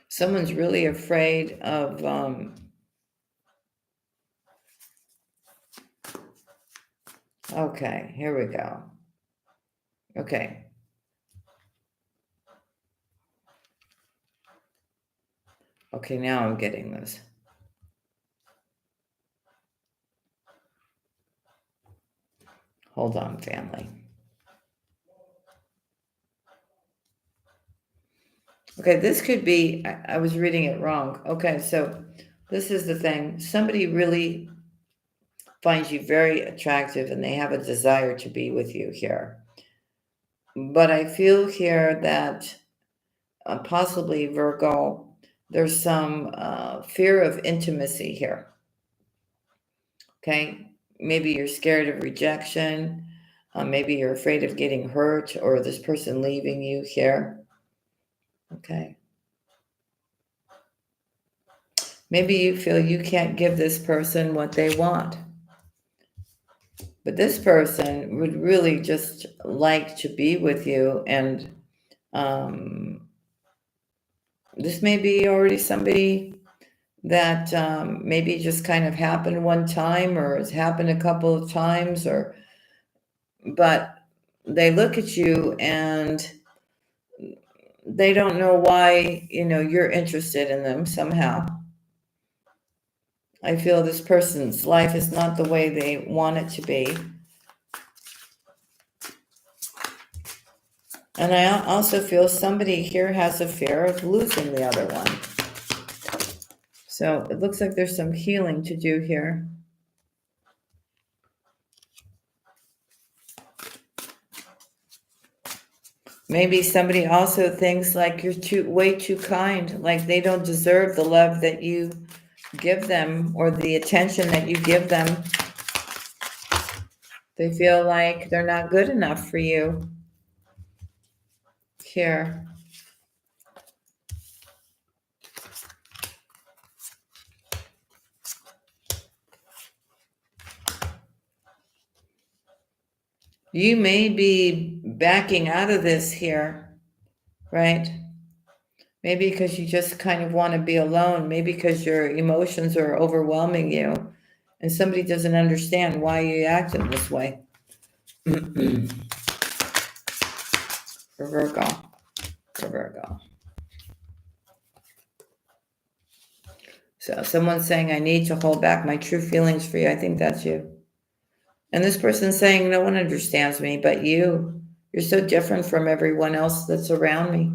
A: Someone's really afraid of okay, here we go. Okay. Okay, now I'm getting this. Hold on, family. Okay, this could be, I was reading it wrong. Okay, so this is the thing. Somebody really finds you very attractive and they have a desire to be with you here. But I feel here that possibly, Virgo, there's some fear of intimacy here. Okay, maybe you're scared of rejection. Maybe you're afraid of getting hurt or this person leaving you here. Okay. Maybe you feel you can't give this person what they want. But this person would really just like to be with you. And this may be already somebody that maybe just kind of happened one time or has happened a couple of times, but they look at you and they don't know why, you're interested in them somehow. I feel this person's life is not the way they want it to be. And I also feel somebody here has a fear of losing the other one. So it looks like there's some healing to do here. Maybe somebody also thinks like you're way too kind, like they don't deserve the love that you give them or the attention that you give them. They feel like they're not good enough for you here. You may be backing out of this here, right? Maybe because you just kind of want to be alone. Maybe because your emotions are overwhelming you and somebody doesn't understand why you act in this way. For Virgo. So someone's saying, I need to hold back my true feelings for you. I think that's you. And this person's saying, no one understands me but you. You're so different from everyone else that's around me.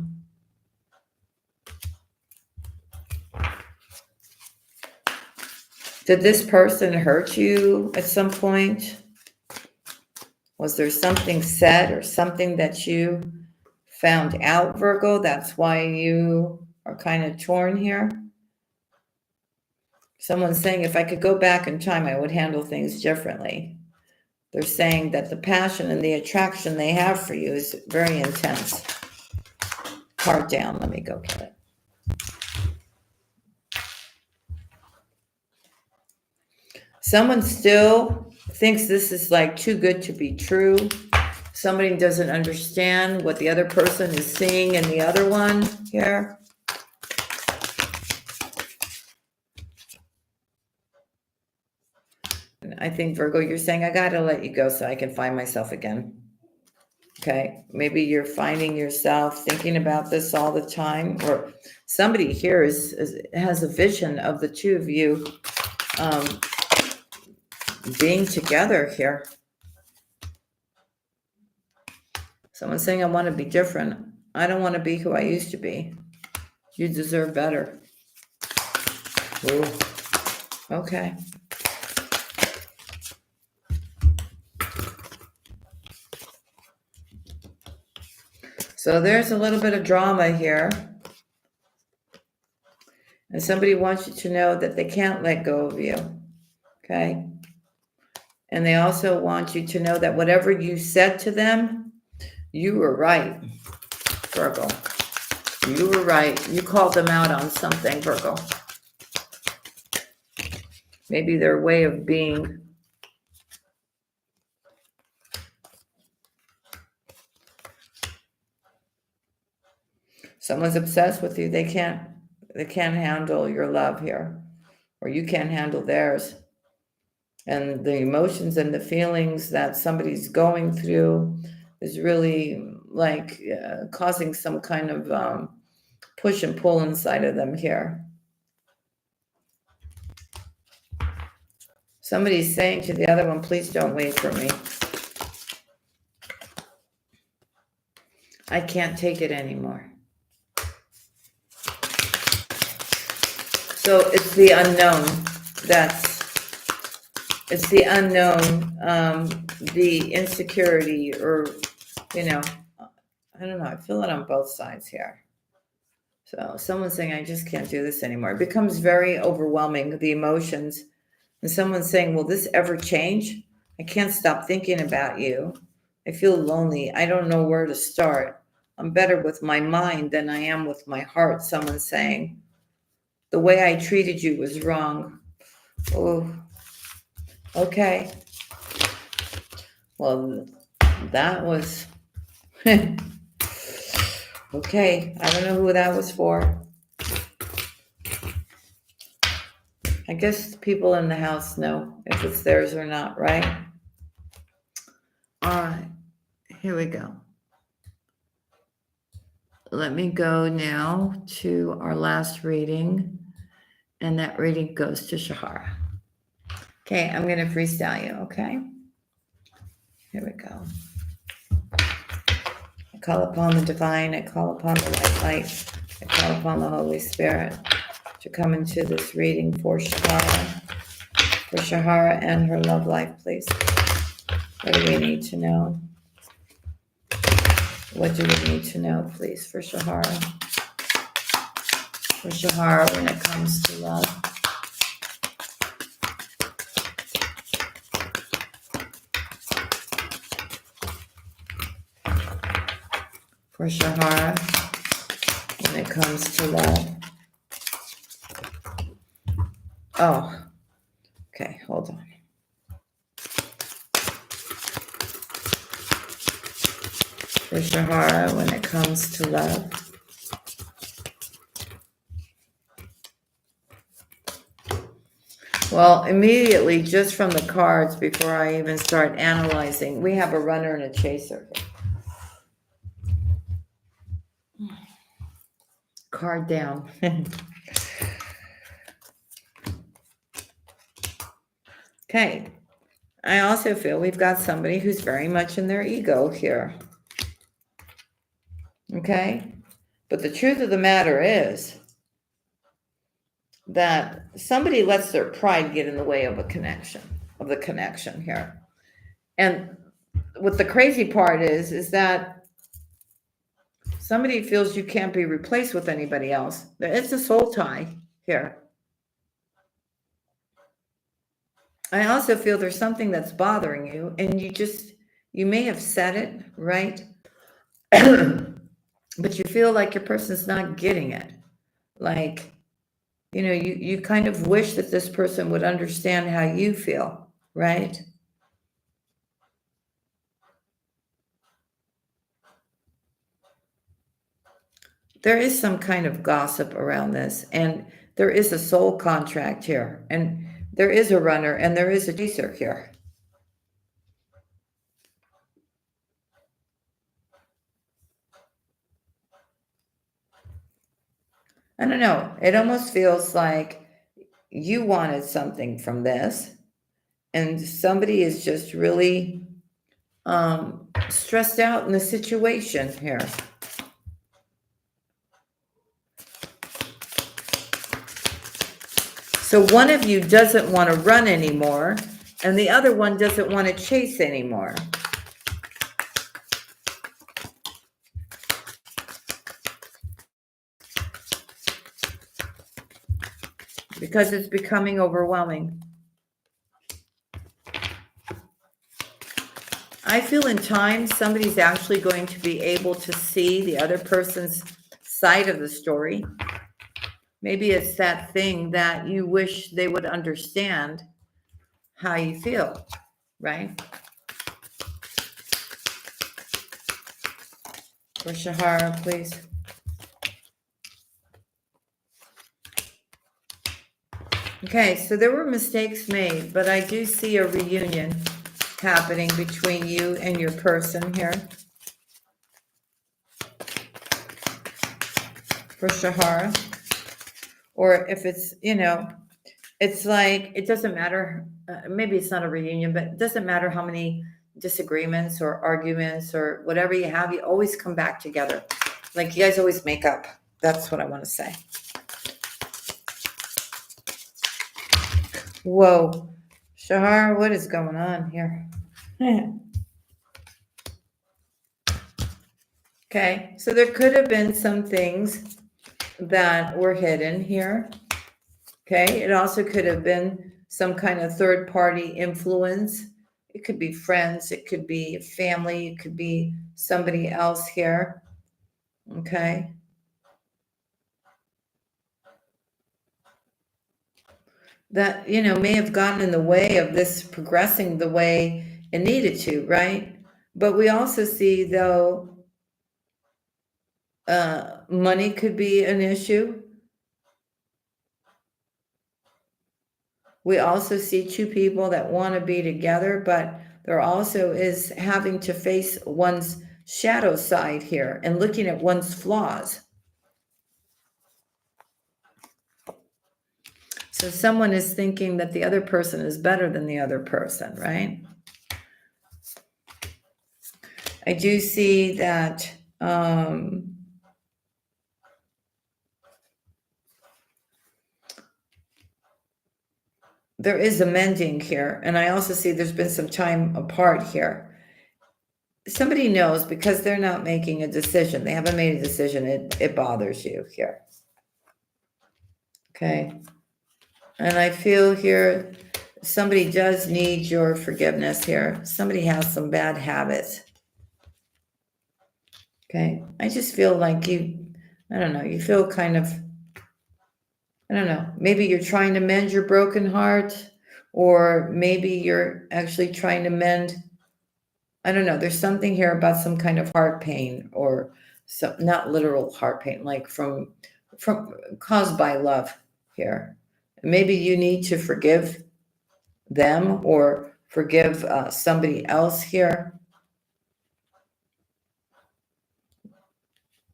A: Did this person hurt you at some point? Was there something said or something that you found out, Virgo? That's why you are kind of torn here. Someone's saying, if I could go back in time, I would handle things differently. They're saying that the passion and the attraction they have for you is very intense. Card down. Let me go get it. Someone still thinks this is like too good to be true. Somebody doesn't understand what the other person is seeing in the other one here. I think, Virgo, you're saying, I got to let you go so I can find myself again. Okay. Maybe you're finding yourself thinking about this all the time, or somebody here has a vision of the two of you being together here. Someone's saying, I want to be different. I don't want to be who I used to be. You deserve better. Ooh. Okay. So there's a little bit of drama here. And somebody wants you to know that they can't let go of you. Okay. And they also want you to know that whatever you said to them, you were right, Virgo. You were right. You called them out on something, Virgo. Maybe their way of being. Someone's obsessed with you. They can't handle your love here, or you can't handle theirs. And the emotions and the feelings that somebody's going through is really like causing some kind of push and pull inside of them here. Somebody's saying to the other one, please don't wait for me. I can't take it anymore. So it's the unknown. It's the unknown, the insecurity, or, I don't know. I feel it on both sides here. So someone's saying, I just can't do this anymore. It becomes very overwhelming, the emotions. And someone's saying, will this ever change? I can't stop thinking about you. I feel lonely. I don't know where to start. I'm better with my mind than I am with my heart. Someone's saying, the way I treated you was wrong. Oh, okay. Well, that was, okay. I don't know who that was for. I guess people in the house know if it's theirs or not, right? All right, here we go. Let me go now to our last reading, and that reading goes to Shahara. Okay, I'm going to freestyle you, okay? Here we go. I call upon the divine, I call upon the white light, I call upon the Holy Spirit to come into this reading for Shahara and her love life, please. What do we need to know? What do we need to know, please, for Shahara? For Shahara when it comes to love. For Shahara when it comes to love. Oh, okay, hold on. For Shahara when it comes to love. Well, immediately, just from the cards, before I even start analyzing, we have a runner and a chaser. Card down. Okay. I also feel we've got somebody who's very much in their ego here. Okay? But the truth of the matter is that somebody lets their pride get in the way of the connection here. And what the crazy part is that somebody feels you can't be replaced with anybody else. It's a soul tie here. I also feel there's something that's bothering you, and you may have said it, right? But you feel like your person's not getting it. Like, you kind of wish that this person would understand how you feel, right? There is some kind of gossip around this, and there is a soul contract here, and there is a runner, and there is a chaser here. I don't know. It almost feels like you wanted something from this, and somebody is just really stressed out in the situation here. So one of you doesn't want to run anymore, and the other one doesn't want to chase anymore. Because it's becoming overwhelming. I feel in time somebody's actually going to be able to see the other person's side of the story. Maybe it's that thing that you wish they would understand how you feel, right? For Shahara, please. Okay, so there were mistakes made, but I do see a reunion happening between you and your person here. For Shahara. Or if it's, it's like, it doesn't matter. Maybe it's not a reunion, but it doesn't matter how many disagreements or arguments or whatever you have, you always come back together. Like you guys always make up. That's what I want to say. Whoa. Shahar, what is going on here? Okay, so there could have been some things that were hidden here. Okay, it also could have been some kind of third party influence. It could be friends, it could be family, it could be somebody else here. Okay. That, may have gotten in the way of this progressing the way it needed to, right? But we also see, though, money could be an issue. We also see two people that want to be together, but there also is having to face one's shadow side here and looking at one's flaws. So someone is thinking that the other person is better than the other person, right? I do see that there is a mending here. And I also see there's been some time apart here. Somebody knows because they're not making a decision. They haven't made a decision. It bothers you here. Okay. And I feel here somebody does need your forgiveness here. Somebody has some bad habits. Okay. I just feel like you feel kind of, I don't know, maybe you're trying to mend your broken heart, or maybe you're actually trying to mend, I don't know, there's something here about some kind of heart pain, or some, not literal heart pain, like from caused by love here. Maybe you need to forgive them or forgive somebody else here.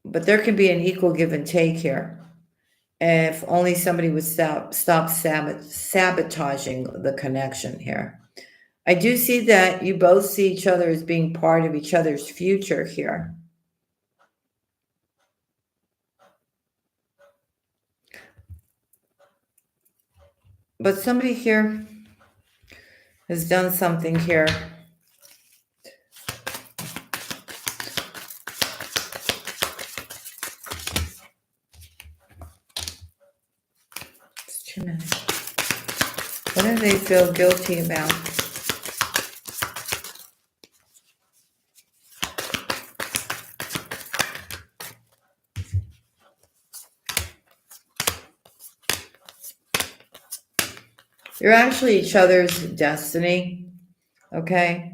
A: But there can be an equal give and take here. If only somebody would stop sabotaging the connection here. I do see that you both see each other as being part of each other's future here. But somebody here has done something here. It's too many. What do they feel guilty about? You're actually each other's destiny, okay?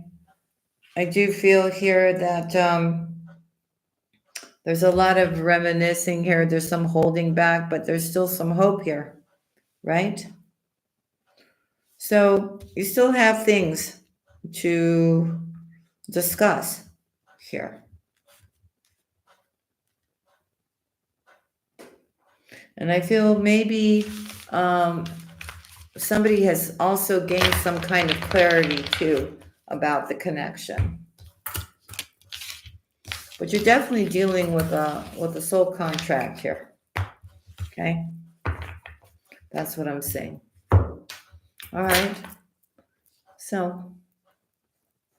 A: I do feel here that There's a lot of reminiscing here. There's some holding back, but there's still some hope here, right? So you still have things to discuss here. And I feel maybe somebody has also gained some kind of clarity too about the connection. But you're definitely dealing with a soul contract here. Okay? That's what I'm saying. All right. So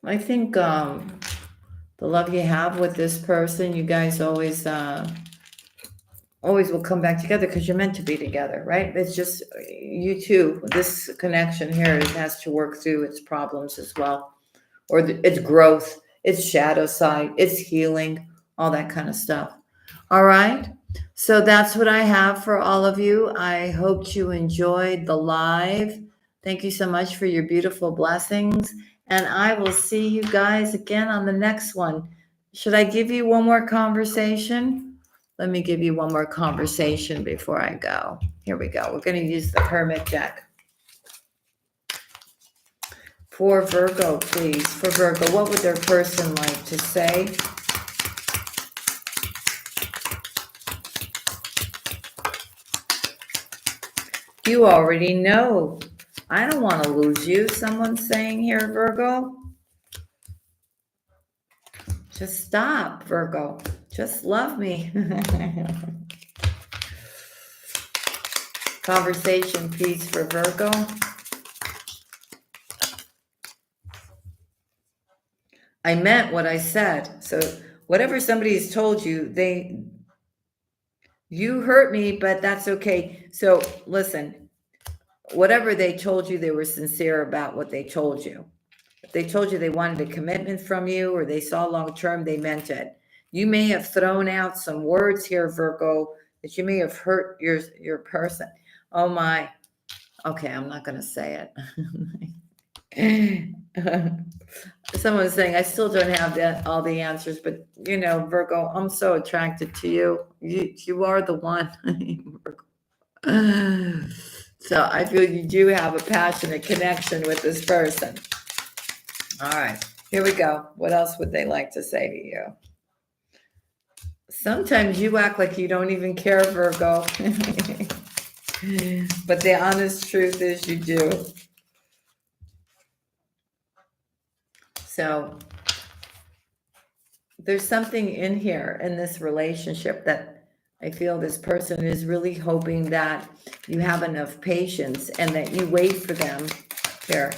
A: I think the love you have with this person, you guys always will come back together because you're meant to be together, right? It's just you two. This connection here has to work through its problems as well, or its growth, its shadow side, its healing, all that kind of stuff. All right. So that's what I have for all of you. I hope you enjoyed the live. Thank you so much for your beautiful blessings. And I will see you guys again on the next one. Should I give you one more conversation? Let me give you one more conversation before I go. Here we go. We're going to use the Hermit deck. For Virgo, please. For Virgo, what would their person like to say? You already know. I don't want to lose you. Someone's saying here, Virgo. Just stop, Virgo. Just love me. Conversation piece for Virgo. I meant what I said. So whatever somebody's told you, you hurt me, but that's okay. So listen, whatever they told you, they were sincere about what they told you. If they told you they wanted a commitment from you or they saw long term, they meant it. You may have thrown out some words here, Virgo, that you may have hurt your person. Oh my. Okay, I'm not going to say it. Someone's saying, I still don't have all the answers, but Virgo, I'm so attracted to you. You are the one. So I feel you do have a passionate connection with this person. All right, here we go. What else would they like to say to you? Sometimes you act like you don't even care, Virgo. But the honest truth is you do. So there's something in here in this relationship that I feel this person is really hoping that you have enough patience and that you wait for them here.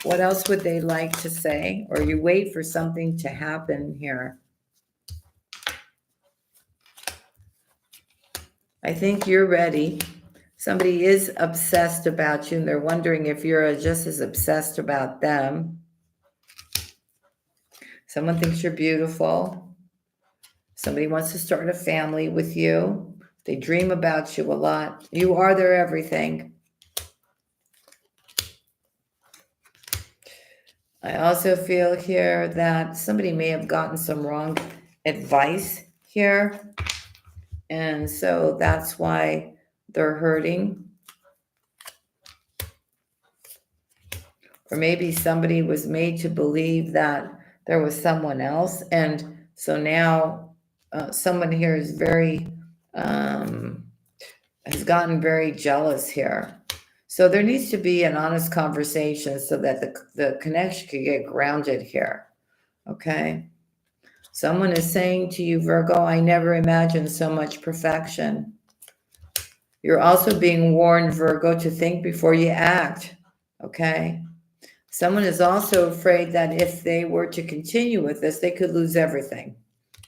A: What else would they like to say? Or you wait for something to happen here. I think you're ready. Somebody is obsessed about you and they're wondering if you're just as obsessed about them. Someone thinks you're beautiful. Somebody wants to start a family with you. They dream about you a lot. You are their everything. I also feel here that somebody may have gotten some wrong advice here. And so that's why they're hurting. Or maybe somebody was made to believe that there was someone else. And so now someone here is has gotten very jealous here. So there needs to be an honest conversation so that the connection can get grounded here. Okay. Someone is saying to you, Virgo, I never imagined so much perfection. You're also being warned, Virgo, to think before you act. Okay. Someone is also afraid that if they were to continue with this, they could lose everything.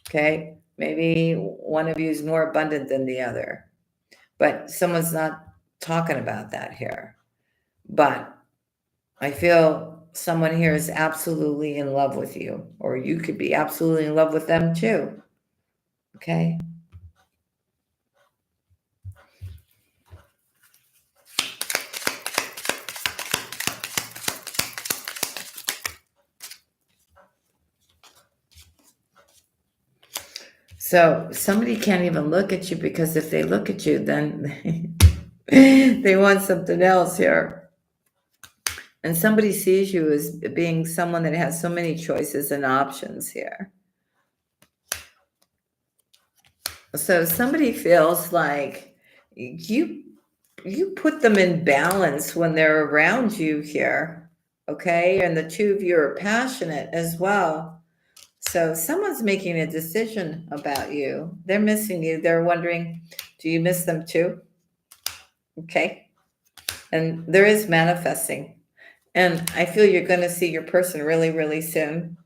A: Okay. Maybe one of you is more abundant than the other, but someone's not talking about that here. But I feel someone here is absolutely in love with you, or you could be absolutely in love with them too. Okay. So somebody can't even look at you, because if they look at you, then they want something else here. And somebody sees you as being someone that has so many choices and options here. So somebody feels like you put them in balance when they're around you here. Okay? And the two of you are passionate as well. So someone's making a decision about you. They're missing you. They're wondering, do you miss them too? Okay. And there is manifesting. And I feel you're going to see your person really, really soon.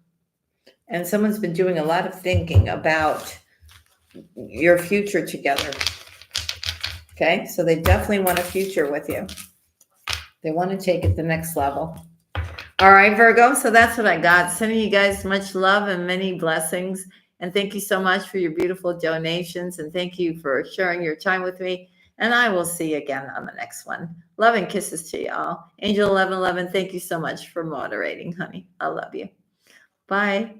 A: And someone's been doing a lot of thinking about your future together. Okay. So they definitely want a future with you. They want to take it the next level. All right, Virgo. So that's what I got. Sending you guys much love and many blessings. And thank you so much for your beautiful donations. And thank you for sharing your time with me. And I will see you again on the next one. Love and kisses to y'all. Angel 1111, thank you so much for moderating, honey. I love you. Bye.